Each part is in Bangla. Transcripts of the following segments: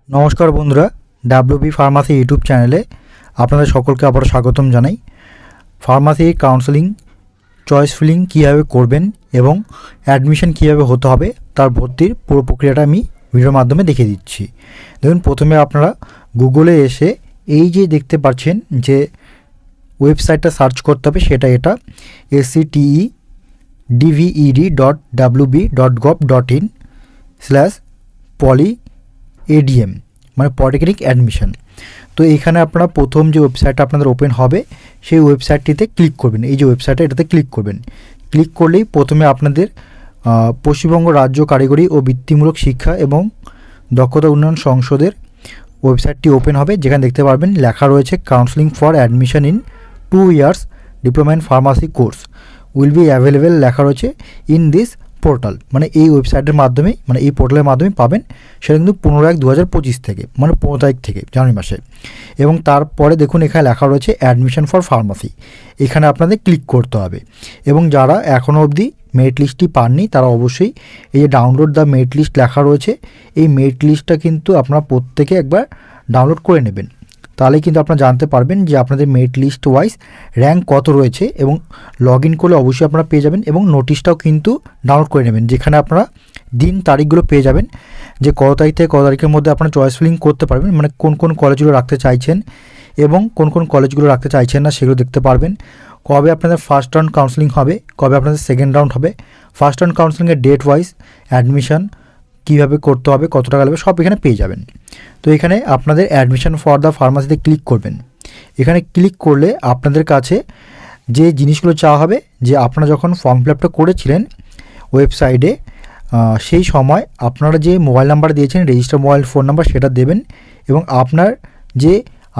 নমস্কার বন্ধুরা, ডাব্লিউবি ফার্মাসি ইউটিউব চ্যানেলে আপনাদের সকলকে আবারও স্বাগতম জানাই। ফার্মাসি কাউন্সেলিং চয়েস ফিলিং কীভাবে করবেন এবং অ্যাডমিশন কীভাবে হতে হবে তার ভর্তির পুরো প্রক্রিয়াটা আমি ভিডিওর মাধ্যমে দেখিয়ে দিচ্ছি। দেখুন, প্রথমে আপনারা গুগলে এসে এই যে দেখতে পাচ্ছেন যে ওয়েবসাইটটা সার্চ করতে হবে, সেটা এটা sctedved.wb.gov.in/polyadm মানে পলিটেকনিক অ্যাডমিশন। তো এখানে আপনারা প্রথম যে ওয়েবসাইটটা আপনাদের ওপেন হবে সেই ওয়েবসাইটটিতে ক্লিক করবেন। এই যে ওয়েবসাইটটা, এটাতে ক্লিক করবেন। ক্লিক করলেই প্রথমে আপনাদের পশ্চিমবঙ্গ রাজ্য কারিগরি ও বৃত্তিমূলক শিক্ষা এবং দক্ষতা উন্নয়ন সংসদের ওয়েবসাইটটি ওপেন হবে, যেখানে দেখতে পারবেন লেখা রয়েছে counselling for admission in 2 years diploma in pharmacy course will be available লেখা রয়েছে ইন দিস পোর্টাল। মানে এই ওয়েবসাইটের মাধ্যমে, মানে এই পোর্টালের মাধ্যমে পাবেন। সেটা কিন্তু 15/1/2025 থেকে, মানে 15 তারিখ থেকে, জানুয়ারি মাসে। এবং তারপরে দেখুন এখানে লেখা রয়েছে অ্যাডমিশন ফর ফার্মাসি। এখানে আপনাদের ক্লিক করতে হবে। এবং যারা এখনও অবধি মেরিট লিস্টটি পাননি তারা অবশ্যই এই যে ডাউনলোড দ্য মেরিট লিস্ট লেখা রয়েছে, এই মেরিট লিস্টটা কিন্তু আপনারা প্রত্যেকে একবার ডাউনলোড করে নেবেন। তাহলে কিন্তু আপনারা জানতে পারবেন যে আপনাদের মেরিট লিস্ট ওয়াইজ র্যাঙ্ক কত রয়েছে, এবং লগ ইন করলে অবশ্যই আপনারা পেয়ে যাবেন। এবং নোটিশটাও কিন্তু ডাউনলোড করে নেবেন, যেখানে আপনারা দিন তারিখগুলো পেয়ে যাবেন যে কত তারিখ থেকে কত তারিখের মধ্যে আপনারা চয়েস ফিলিং করতে পারবেন, মানে কোন কোন কলেজগুলো রাখতে চাইছেন এবং কোন কোন কলেজগুলো রাখতে চাইছেন না সেগুলো দেখতে পারবেন। কবে আপনাদের ফার্স্ট রাউন্ড কাউন্সেলিং হবে, কবে আপনাদের সেকেন্ড রাউন্ড হবে, ফার্স্ট রাউন্ড কাউন্সেলিংয়ের ডেট ওয়াইজ অ্যাডমিশন কীভাবে করতে হবে, কত টাকা লাগবে, সব এখানে পেয়ে যাবেন। তো এখানে আপনাদের অ্যাডমিশন ফর দ্য ফার্মাসিতে ক্লিক করবেন। এখানে ক্লিক করলে আপনাদের কাছে যে জিনিসগুলো চাওয়া হবে, যে আপনারা যখন ফর্ম ফিল আপটা করেছিলেন ওয়েবসাইটে, সেই সময় আপনারা যে মোবাইল নাম্বার দিয়েছেন, রেজিস্টার মোবাইল ফোন নাম্বার, সেটা দেবেন। এবং আপনার যে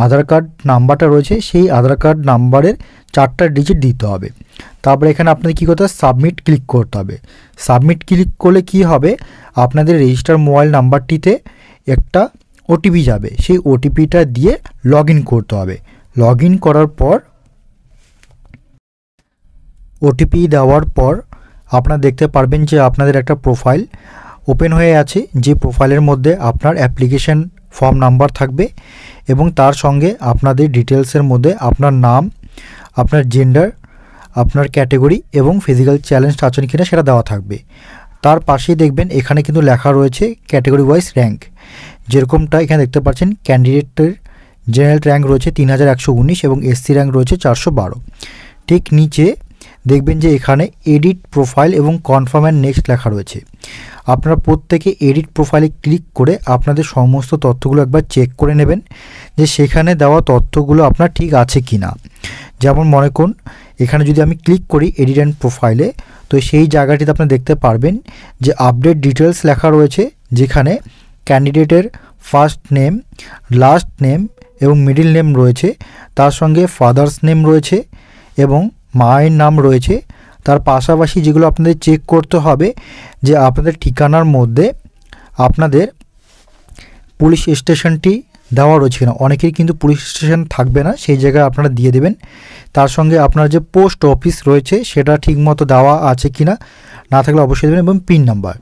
আধার কার্ড নাম্বারটা রয়েছে সেই আধার কার্ড নাম্বারের 4টা ডিজিট দিতে হবে। তারপরে এখানে আপনাদের কী করতে হবে, সাবমিট ক্লিক করতে হবে। সাবমিট ক্লিক করলে কি হবে, আপনাদের রেজিস্টার মোবাইল নাম্বারটিতে একটা ওটিপি যাবে, সেই ওটিপিটা দিয়ে লগ ইন করতে হবে। লগ ইন করার পর, ওটিপি দেওয়ার পর আপনারা দেখতে পারবেন যে আপনাদের একটা প্রোফাইল ওপেন হয়ে আছে, যে প্রোফাইলের মধ্যে আপনার অ্যাপ্লিকেশন ফর্ম নাম্বার থাকবে এবং তার সঙ্গে আপনাদের ডিটেলসের মধ্যে আপনার নাম, আপনার জেন্ডার, আপনার ক্যাটেগরি এবং ফিজিক্যাল চ্যালেঞ্জ আছেন কিনা সেটা দেওয়া থাকবে। তার পাশেই দেখবেন এখানে কিন্তু লেখা রয়েছে ক্যাটেগরি ওয়াইজ র্যাঙ্ক, যেরকমটা এখানে দেখতে পাচ্ছেন ক্যান্ডিডেটের জেনারেল র্যাঙ্ক রয়েছে 3119 এবং এসসি র্যাঙ্ক রয়েছে 412। ঠিক নিচে দেখবেন যে এখানে এডিট প্রোফাইল এবং কনফার্ম অ্যান্ড নেক্সট লেখা রয়েছে। আপনারা প্রত্যেকে এডিট প্রোফাইলে ক্লিক করে আপনাদের সমস্ত তথ্যগুলো একবার চেক করে নেবেন যে সেখানে দেওয়া তথ্যগুলো আপনার ঠিক আছে কি না। যেমন মনে করুন এখানে যদি আমি ক্লিক করি এডিট অ্যান্ড প্রোফাইলে, তো সেই জায়গাটিতে আপনি দেখতে পারবেন যে আপডেট ডিটেলস লেখা রয়েছে, যেখানে ক্যান্ডিডেটের ফার্স্ট নেম, লাস্ট নেম এবং মিডিল নেম রয়েছে, তার সঙ্গে ফাদার্স নেম রয়েছে এবং মায়ের নাম রয়েছে। তার পাশাপাশি যেগুলো আপনাদের চেক করতে হবে যে আপনাদের ঠিকানার মধ্যে আপনাদের পুলিশ স্টেশনটি দেওয়া রয়েছে কিনা। অনেকেই কিন্তু পুলিশ স্টেশন থাকবে না, সেই জায়গায় আপনারা দিয়ে দেবেন। তার সঙ্গে আপনার যে পোস্ট অফিস রয়েছে সেটা ঠিকমতো দেওয়া আছে কিনা, না থাকলে অবশ্যই দেবেন। এবং পিন নাম্বার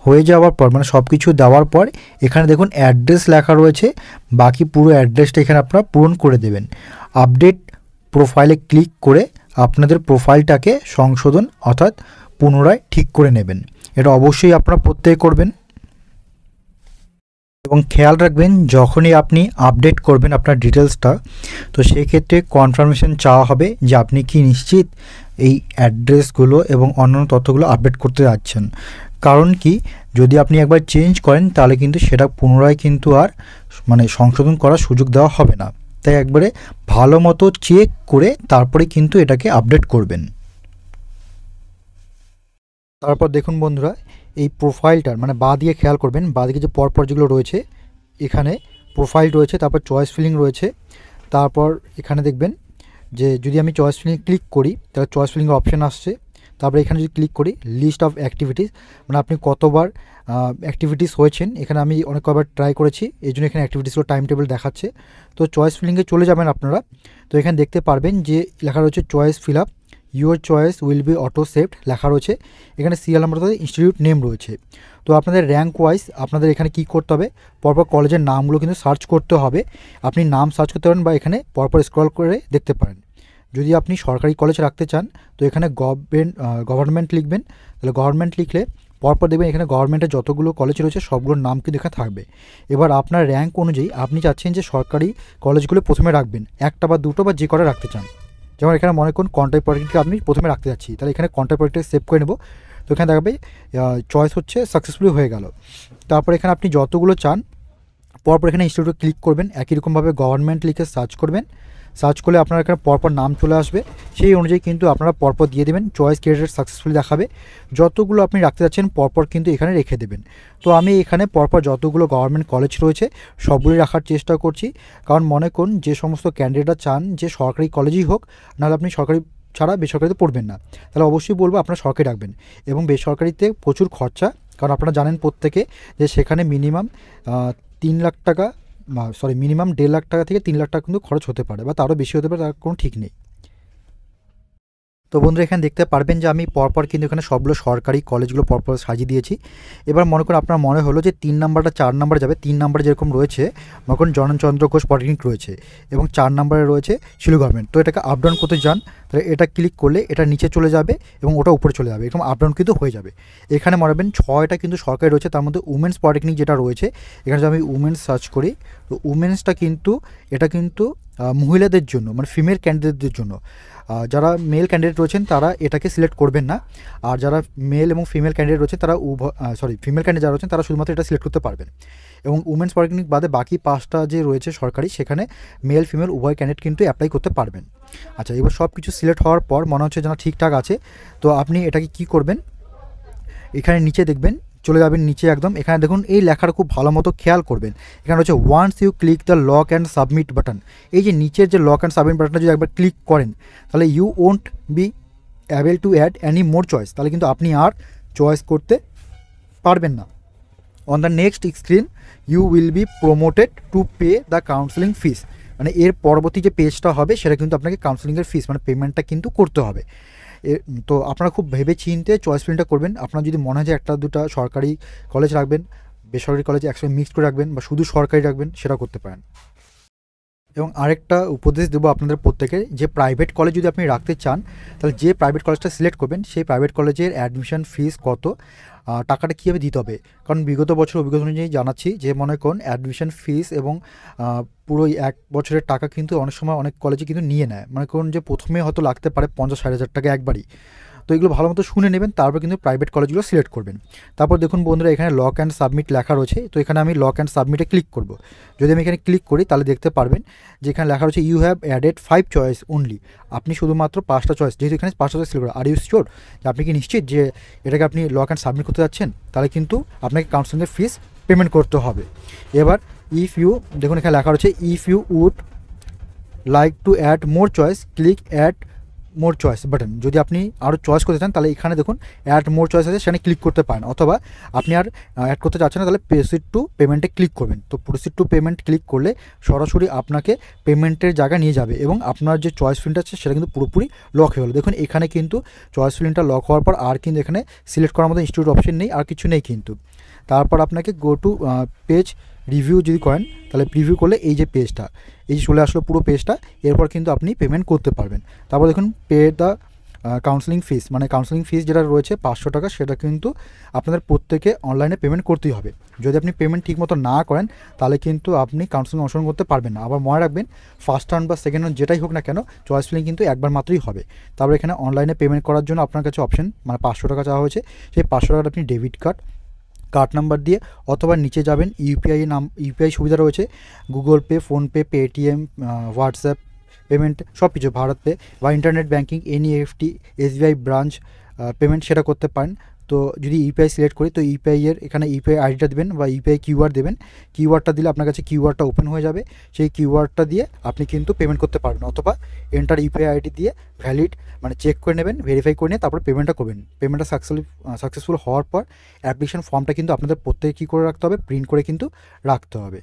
হয়ে যাওয়ার পর, মানে সব কিছু দেওয়ার পর এখানে দেখুন অ্যাড্রেস লেখা রয়েছে, বাকি পুরো অ্যাড্রেসটা এখানে আপনারা পূরণ করে দেবেন। আপডেট প্রোফাইলে ক্লিক করে আপনাদের প্রোফাইলটাকে সংশোধন অর্থাৎ পুনরায় ঠিক করে নেবেন। এটা অবশ্যই আপনারা প্রত্যেকে করবেন। এবং খেয়াল রাখবেন যখনই আপনি আপডেট করবেন আপনার ডিটেলসটা, তো সেই ক্ষেত্রে কনফার্মেশন চাওয়া হবে যে আপনি কি নিশ্চিত এই অ্যাড্রেসগুলো এবং অন্যান্য তথ্যগুলো আপডেট করতে যাচ্ছেন। কারণ কি, যদি আপনি একবার চেঞ্জ করেন তাহলে কিন্তু সেটা পুনরায় কিন্তু আর মানে সংশোধন করার সুযোগ দেওয়া হবে না। তাই একবারে ভালো মতো চেক করে তারপরে কিন্তু এটাকে আপডেট করবেন। তারপর দেখুন বন্ধুরা, এই প্রোফাইলটার মানে বাঁ দিকে খেয়াল করবেন, বাঁ দিকে যে পরপর যেগুলো রয়েছে এখানে প্রোফাইল রয়েছে, তারপর চয়েস ফিলিং রয়েছে। তারপর এখানে দেখবেন যে যদি আমি চয়েস ফিলিং ক্লিক করি তাহলে চয়েস ফিলিংয়ের অপশান আসছে। তারপরে এখানে যদি ক্লিক করি লিস্ট অফ অ্যাক্টিভিটিস, মানে আপনি কতবার অ্যাক্টিভিটিস হয়েছেন, এখানে আমি অনেক কবার ট্রাই করেছি, এই জন্য এখানে অ্যাক্টিভিটিসগুলো টাইম টেবিল দেখাচ্ছে। তো চয়েস ফিলিংয়ে চলে যাবেন আপনারা, তো এখানে দেখতে পারবেন যে লেখা রয়েছে choice fill up your choice will be auto saved লেখা রয়েছে। এখানে সিরিয়াল নাম্বার অর্থাৎ ইনস্টিটিউট নেম রয়েছে। তো আপনাদের র্যাঙ্ক ওয়াইজ আপনাদের এখানে কী করতে হবে, পরপর কলেজের নামগুলো কিন্তু সার্চ করতে হবে। আপনি নাম সার্চ করতে পারেন বা এখানে পরপর স্ক্রল করে দেখতে পারেন। যদি আপনি সরকারি কলেজ রাখতে চান তো এখানে গভর্নমেন্ট লিখবেন। তাহলে গভর্নমেন্ট লিখলে পরপর দেখবেন এখানে গভর্নমেন্টের যতগুলো কলেজ রয়েছে সবগুলোর নাম কিন্তু এখানে থাকবে। এবার আপনার র্যাঙ্ক অনুযায়ী আপনি চাচ্ছেন যে সরকারি কলেজগুলো প্রথমে রাখবেন, একটা বা দুটো বা যে কটা রাখতে চান। যেমন এখানে মনে করুন কন্টাক্ট পলিটেকনিক আপনি প্রথমে রাখতে যাচ্ছি, তাহলে এখানে কন্টাক্ট পলিটেকনিক সেভ করে নেব। তো এখানে দেখাবে চয়েস হচ্ছে সাকসেসফুলি হয়ে গেল। তারপর এখানে আপনি যতগুলো চান পরপর এখানে ইনস্টিটিউটে ক্লিক করবেন, একই রকমভাবে গভর্নমেন্ট লিখে সার্চ করবেন। সার্চ করলে আপনার এখানে পরপর নাম চলে আসবে, সেই অনুযায়ী কিন্তু আপনারা পরপর দিয়ে দেবেন। চয়েস ক্রিয়েটেড সাকসেসফুলি দেখাবে। যতগুলো আপনি রাখতে যাচ্ছেন পরপর কিন্তু এখানে রেখে দেবেন। তো আমি এখানে পরপর যতগুলো গভর্নমেন্ট কলেজ রয়েছে সবগুলি রাখার চেষ্টা করছি, কারণ মনে করুন যে সমস্ত ক্যান্ডিডেটরা চান যে সরকারি কলেজই হোক, নাহলে আপনি সরকারি ছাড়া বেসরকারিতে পড়বেন না, তাহলে অবশ্যই বলবো আপনারা সরকারি রাখবেন। এবং বেসরকারিতে প্রচুর খরচা, কারণ আপনারা জানেন প্রত্যেকে যে সেখানে মিনিমাম 3 লাখ টাকা মিনিমাম 1.5 লাখ টাকা থেকে 3 লাখ টাকা কিন্তু খরচ হতে পারে, বা তারও বেশি হতে পারে, তার কোনো ঠিক নেই। তো বন্ধুরা এখানে দেখতে পারবেন যে আমি পরপর কিন্তু এখানে সবগুলো সরকারি কলেজগুলো পরপর সাজিয়ে দিয়েছি। এবার মনে করুন আপনার মনে হলো যে 3 নাম্বারটা 4 নাম্বার যাবে। 3 নাম্বারে যেরকম রয়েছে মনে করুন জননচন্দ্র ঘোষ পলিটেকনিক রয়েছে এবং 4 নাম্বারে রয়েছে শিলু গভর্নমেন্ট। তো এটাকে আপডাউন করতে যান, তাহলে এটা ক্লিক করলে এটা নিচে চলে যাবে এবং ওটা উপরে চলে যাবে, এরকম আপডাউন কিন্তু হয়ে যাবে। এখানে মনে রাখবেন 6টা কিন্তু সরকারি রয়েছে, তার মধ্যে উমেন্স পলিটেকনিক যেটা রয়েছে, এখানে যদি আমি উমেন্স সার্চ করি তো উমেন্সটা কিন্তু এটা কিন্তু মহিলাদের জন্য, মানে ফিমেল ক্যান্ডিডেটদের জন্য। যারা মেল ক্যান্ডিডেট রয়েছেন তারা এটাকে সিলেক্ট করবেন না, আর যারা মেল এবং ফিমেল ক্যান্ডিডেট রয়েছে তারা ফিমেল ক্যান্ডিডেট যারা রয়েছেন তারা শুধুমাত্র এটা সিলেক্ট করতে পারবেন। এবং উমেন্স পলিটেকনিক বাদে বাকি 5টা যে রয়েছে সরকারি, সেখানে মেল ফিমেল উভয় ক্যান্ডিডেট কিন্তু অ্যাপ্লাই করতে পারবেন। আচ্ছা, এবার সব কিছু সিলেক্ট হওয়ার পর মনে হচ্ছে যেন ঠিকঠাক আছে। তো আপনি এটাকে কি করবেন, এখানে নিচে দেখবেন চলে যাবেন নিচে একদম। এখানে দেখুন এই লেখাটা খুব ভালো মতো খেয়াল করবেন। এখানে হচ্ছে once you click the lock and submit button. এই যে নিচের যে লক অ্যান্ড সাবমিট বাটনটা যদি একবার ক্লিক করেন তাহলে you won't be able to add any more choice, তাহলে কিন্তু আপনি আর চয়েস করতে পারবেন না। On the next screen you will be promoted to pay the counselling fees, মানে এর পরবর্তী যে পেজটা হবে সেটা কিন্তু আপনাকে কাউন্সেলিংয়ের ফিস মানে পেমেন্টটা কিন্তু করতে হবে। তো আপনারা খুব ভেবে চিনতে চয়েস ফিলটা করবেন। আপনার যদি মনে হয় যে একটা দুটা সরকারি কলেজ রাখবেন, বেসরকারি কলেজ একসঙ্গে মিক্স করে রাখবেন, বা শুধু সরকারি রাখবেন, সেটা করতে পারেন। এবং আরেকটা উপদেশ দেবো আপনাদের প্রত্যেকে, যে প্রাইভেট কলেজ যদি আপনি রাখতে চান তাহলে যে প্রাইভেট কলেজটা সিলেক্ট করবেন সেই প্রাইভেট কলেজের অ্যাডমিশন ফিস কত, টাকাটা কীভাবে দিতে হবে। কারণ বিগত বছর অভিজ্ঞতা অনুযায়ী জানাচ্ছি যে মনে করুন অ্যাডমিশন ফিস এবং পুরো 1 বছরের টাকা কিন্তু অনেক সময় অনেক কলেজে কিন্তু নিয়ে নেয়। মনে করুন যে প্রথমে হয়তো লাগতে পারে 50-60 টাকা একবারই। তো এগুলো ভালো মতো শুনে নেবেন, তারপর কিন্তু প্রাইভেট কলেজগুলো সিলেক্ট করবেন। তারপর দেখুন বন্ধুরা এখানে লক অ্যান্ড সাবমিট লেখা রয়েছে, তো এখানে আমি লক অ্যান্ড সাবমিটে ক্লিক করব। যদি আমি এখানে ক্লিক করি তাহলে দেখতে পারবেন যে এখানে লেখা রয়েছে you have added 5 choice only. আপনি শুধুমাত্র 5টা চয়েস, যেহেতু এখানে 5টা চয়েস সিলেক্ট করা, আর ইউ শিওর যে আপনি কি নিশ্চিত যে এটাকে আপনি লক অ্যান্ড সাবমিট করতে যাচ্ছেন, তাহলে কিন্তু আপনাকে কাউন্সেলিংয়ের ফিস পেমেন্ট করতে হবে। এবার ইফ ইউ দেখুন এখানে লেখা রয়েছে if you would like to add more choice click add more choice button. যদি আপনি আরও চয়েস করতে চান তাহলে এখানে দেখুন অ্যাড মোর চয়েস আছে, সেখানে ক্লিক করতে পারেন, অথবা আপনি আর অ্যাড করতে চাচ্ছেন না তাহলে প্রসিড টু পেমেন্টে ক্লিক করবেন। তো প্রসিড টু পেমেন্ট ক্লিক করলে সরাসরি আপনাকে পেমেন্টের জায়গায় নিয়ে যাবে এবং আপনার যে চয়েস ফিল্ডটা আছে সেটা কিন্তু পুরোপুরি লক হয়ে গেলো। দেখুন এখানে কিন্তু চয়েস ফিল্ডটা লক হওয়ার পর আর কিন্তু এখানে সিলেক্ট করার মতো ইনস্টিটিউট অপশন নেই, আর কিছু নেই কিন্তু। তারপর আপনাকে গো টু পেজ রিভিউ যদি করেন তাহলে প্রিভিউ করলে এই যে পেজটা, এই যে চলে আসলো পুরো পেজটা, এরপর কিন্তু আপনি পেমেন্ট করতে পারবেন। তারপর দেখুন পে দ্য কাউন্সেলিং ফিস, মানে কাউন্সেলিং ফিস যেটা রয়েছে 500 টাকা, সেটা কিন্তু আপনাদের প্রত্যেকে অনলাইনে পেমেন্ট করতেই হবে। যদি আপনি পেমেন্ট ঠিকমতো না করেন তাহলে কিন্তু আপনি কাউন্সেলিং অনুসরণ করতে পারবেন না। আবার মনে রাখবেন ফার্স্ট রাউন্ড বা সেকেন্ড রাউন্ড যেটাই হোক না কেন চয়েস ফিলিং কিন্তু একবার মাত্রই হবে। তারপর এখানে অনলাইনে পেমেন্ট করার জন্য আপনার কাছে অপশন মানে 500 টাকা চাওয়া হয়েছে, সেই 500 টাকাটা আপনি ডেবিট কার্ড নাম্বার দিয়ে অথবা নিচে যাবেন ইউপিআই সুবিধা রয়েছে, Google pay, PhonePe, Paytm, WhatsApp payment সব কিছু, ভারত পে বা internet banking, NEFT, SBI branch payment সেটা করতে পারেন। তো যদি ইউপিআই সিলেক্ট করি তো ইউপিআইয়ের এখানে ইউপিআই আইডিটা দেবেন বা ইউপিআই কিউআর দেবেন। কিউআরটা দিলে আপনার কাছে কিউআরটা ওপেন হয়ে যাবে, সেই কিউআরটা দিয়ে আপনি কিন্তু পেমেন্ট করতে পারবেন, অথবা এন্টার ইউপিআই আইডি দিয়ে ভ্যালিড মানে চেক করে নেবেন, ভেরিফাই করে নিয়ে তারপর পেমেন্টটা করবেন। পেমেন্টটা সাকসেসফুল হওয়ার পর অ্যাপ্লিকেশন ফর্মটা কিন্তু আপনাদের প্রত্যেকে কী করে রাখতে হবে, প্রিন্ট করে কিন্তু রাখতে হবে।